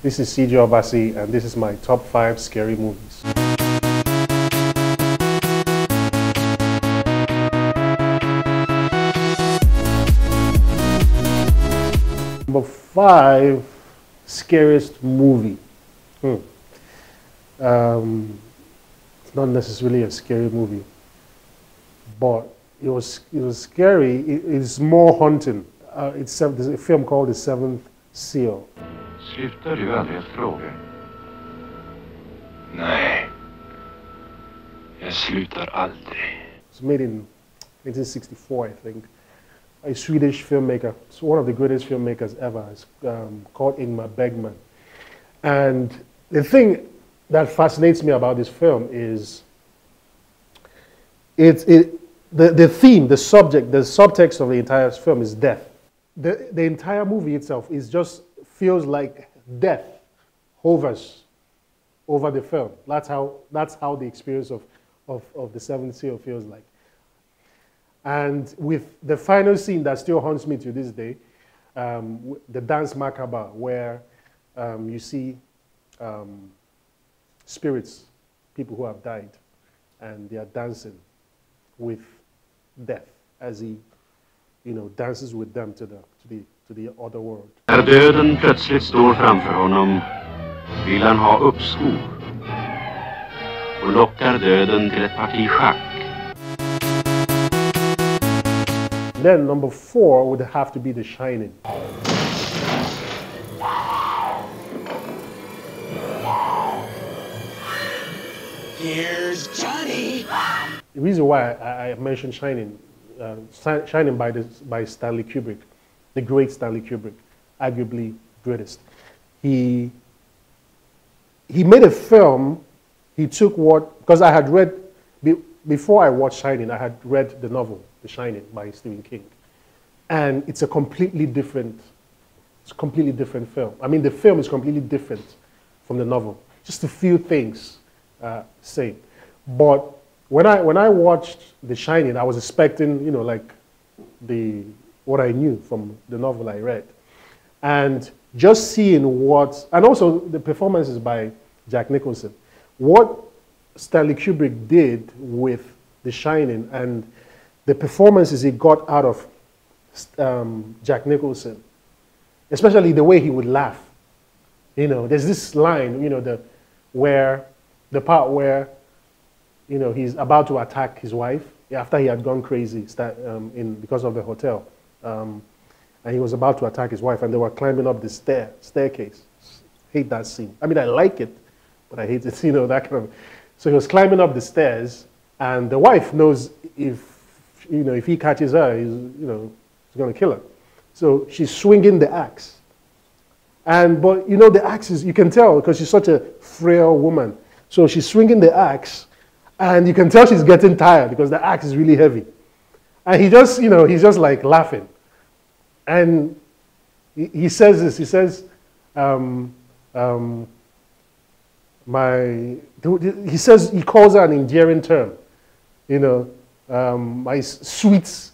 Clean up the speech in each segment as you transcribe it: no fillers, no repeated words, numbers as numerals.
This is CJ Obasi, and this is my top 5 scary movies. Number 5, scariest movie. It's not necessarily a scary movie, but it was scary. It's more haunting. There's a film called The Seventh Seal. Slutar du aldrig att fråga? Nej. Jag slutar aldrig. It's made in 1964, I think. A Swedish filmmaker. It's one of the greatest filmmakers ever. It's called Ingmar Bergman. And the thing that fascinates me about this film is the theme, the subject, the subtext of the entire film is death. The entire movie itself feels like death hovers over the film. That's how the experience of The Seventh Seal feels like. And with the final scene that still haunts me to this day, the dance macabre, where you see spirits, people who have died, and they are dancing with death as he, dances with them to the other world. När döden plötsligt står framför honom vill han ha uppskov och lockar döden till ett parti schack. Then number 4 would have to be The Shining. Here's Johnny. The reason why I mentioned Shining, Shining by Stanley Kubrick, the great Stanley Kubrick, arguably greatest. He made a film. He took because I had read, before I watched Shining, I had read the novel, The Shining by Stephen King. And it's a completely different film. I mean, the film is completely different from the novel. Just a few things same. But when I watched The Shining, I was expecting, what I knew from the novel I read. And just seeing and also the performances by Jack Nicholson. What Stanley Kubrick did with The Shining and the performances he got out of Jack Nicholson, especially the way he would laugh. There's this line, the part where, he's about to attack his wife after he had gone crazy because of the hotel. And he was about to attack his wife, and they were climbing up the staircase. Hate that scene. I mean, I like it, but I hate it, that kind of. So he was climbing up the stairs, and the wife knows if he catches her, he's going to kill her. So she's swinging the axe. But the axe you can tell because she's such a frail woman. So she's swinging the axe, and you can tell she's getting tired because the axe is really heavy. And he just, he's just like laughing. And he says this, he says, he calls her an endearing term, my sweet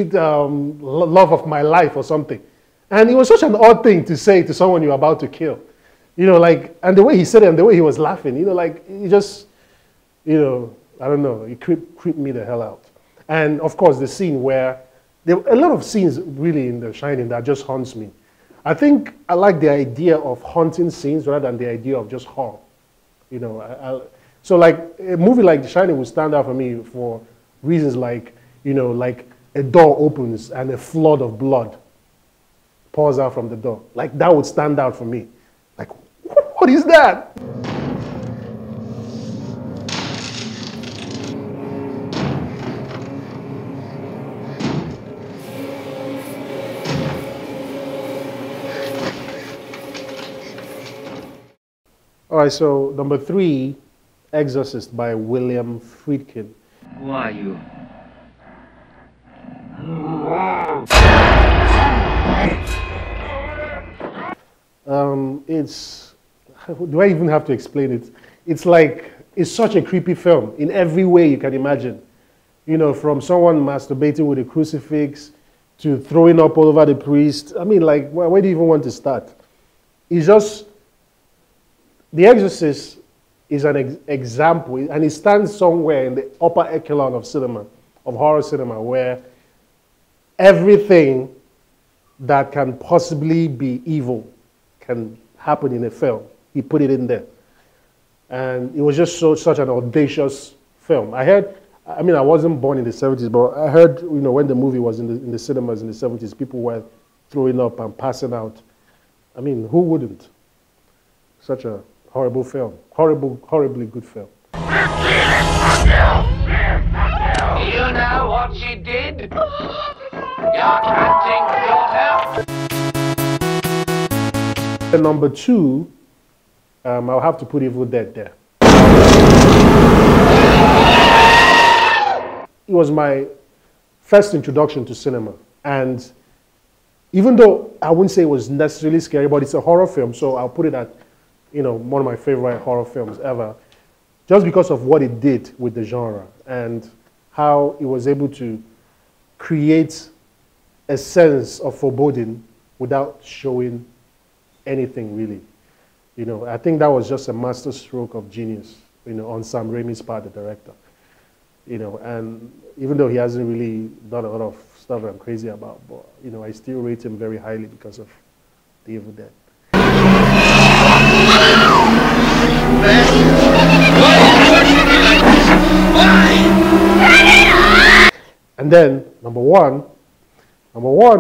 love of my life or something. And it was such an odd thing to say to someone you're about to kill. And the way he said it and the way he was laughing, he just, I don't know, it creeped me the hell out. And of course, the scene where, there were a lot of scenes really in The Shining that just haunts me. I think I like the idea of haunting scenes rather than the idea of just horror. So like a movie like The Shining would stand out for me for reasons like, like a door opens and a flood of blood pours out from the door. Like that would stand out for me. Like, what is that? All right, so number 3, Exorcist by William Friedkin. Who are you? Do I even have to explain it? It's such a creepy film in every way you can imagine. From someone masturbating with a crucifix to throwing up all over the priest. I mean, where do you even want to start? It's just The Exorcist is an example, and it stands somewhere in the upper echelon of cinema, of horror cinema, where everything that can possibly be evil can happen in a film. He put it in there. And it was just such an audacious film. I wasn't born in the 70s, but I heard, when the movie was in the cinemas in the 70s, people were throwing up and passing out. I mean, who wouldn't? Such a horrible film. Horribly good film. You know what she did? Your hunting daughter. And number 2, I'll have to put Evil Dead there. It was my first introduction to cinema. And even though I wouldn't say it was necessarily scary, but it's a horror film, so I'll put it at, one of my favorite horror films ever, just because of what it did with the genre and how it was able to create a sense of foreboding without showing anything really. I think that was just a master stroke of genius, on Sam Raimi's part, the director. And even though he hasn't really done a lot of stuff that I'm crazy about, but, I still rate him very highly because of The Evil Dead. And then, number one,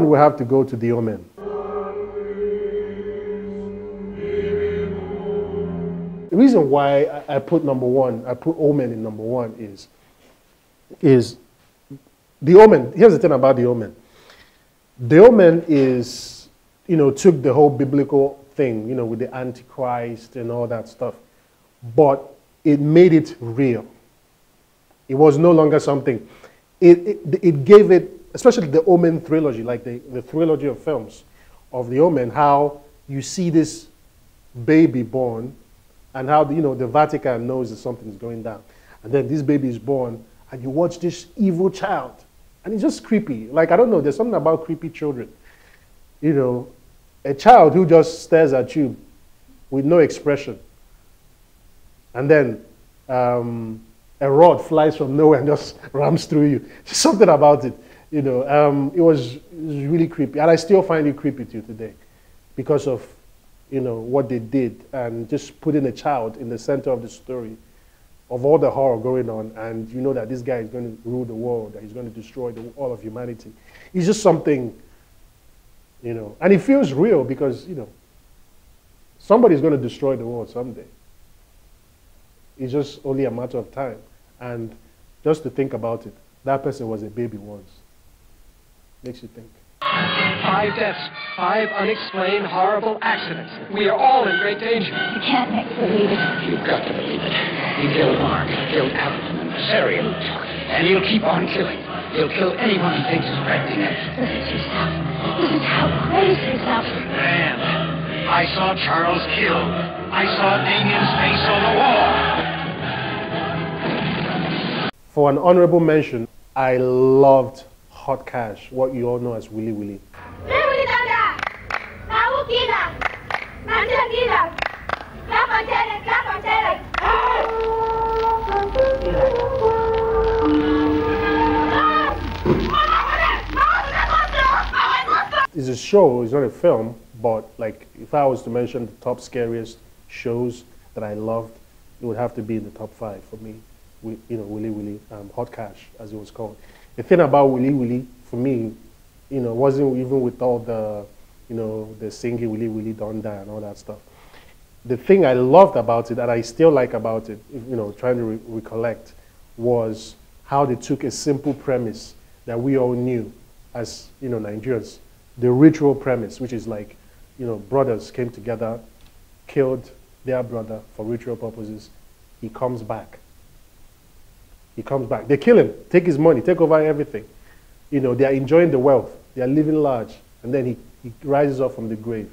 we have to go to The Omen. The reason why I put Omen in number 1 is The Omen. Here's the thing about The Omen. The Omen is, took the whole biblical thing, with the Antichrist and all that stuff, but it made it real. It was no longer something. It gave it, especially the Omen trilogy, like the trilogy of films of The Omen, how you see this baby born, and how the Vatican knows that something's going down. And then this baby is born, and you watch this evil child. And it's just creepy. Like, I don't know, there's something about creepy children. A child who just stares at you with no expression. And then a rod flies from nowhere and just rams through you. There's something about it. It was really creepy. And I still find it creepy to today because of what they did, and just putting a child in the center of the story of all the horror going on, and that this guy is going to rule the world, that he's going to destroy all of humanity. It's just something, and it feels real because, somebody's going to destroy the world someday. It's just only a matter of time. And just to think about it, that person was a baby once. Makes you think. 5 deaths, 5 unexplained horrible accidents. We are all in great danger. You can't make me believe it. You've got to believe it. He killed Mark, killed Alton, and Sarah, and he'll keep on killing. He'll kill anyone he thinks is acting it. This is how crazy stuff. Man, I saw Charles killed. I saw Damien's face on the wall. For an honorable mention, I loved Hot Cash, what you all know as Willy Willy. It's a show, it's not a film, but like if I was to mention the top scariest shows that I loved, it would have to be in the top 5 for me. Willy Willy, Hot Cash, as it was called. The thing about Willy Willy, for me, wasn't even with all the, the singing Willy Willy Don't Die and all that stuff. The thing I loved about it, and I still like about it, trying to recollect, was how they took a simple premise that we all knew as, Nigerians. The ritual premise, which is like, brothers came together, killed their brother for ritual purposes. He comes back. He comes back. They kill him, take his money, take over everything. They are enjoying the wealth. They are living large. And then he rises up from the grave,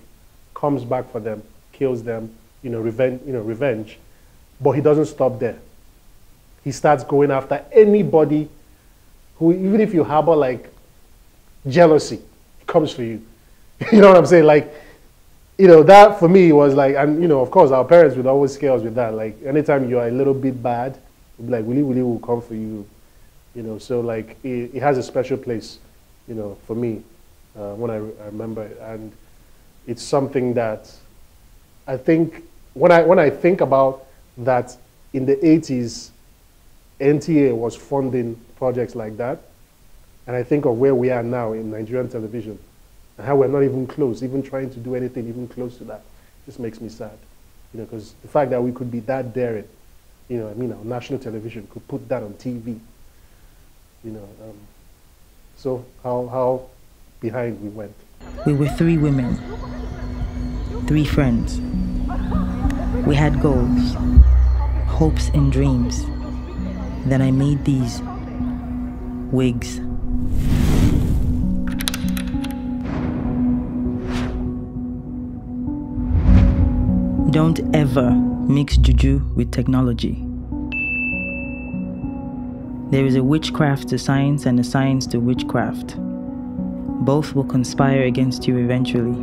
comes back for them, kills them, revenge. But he doesn't stop there. He starts going after anybody who, even if you harbor like jealousy, he comes for you. You know what I'm saying? Like, you know, that for me was like, and you know, of course, our parents would always scare us with that. Like, anytime you are a little bit bad, they'd be like, Willie will come for you. You know, so like, it has a special place, you know, for me when I remember it. And it's something that I think, when I think about that in the 80s, NTA was funding projects like that, and I think of where we are now in Nigerian television, and how we're not even close, even trying to do anything even close to that, just makes me sad. You know, because the fact that we could be that daring, you know, I mean, our national television could put that on TV, you know, so how behind we went. We were 3 women, 3 friends. We had goals, hopes and dreams. Then I made these wigs. Don't ever mix juju with technology. There is a witchcraft to science and a science to witchcraft. Both will conspire against you eventually.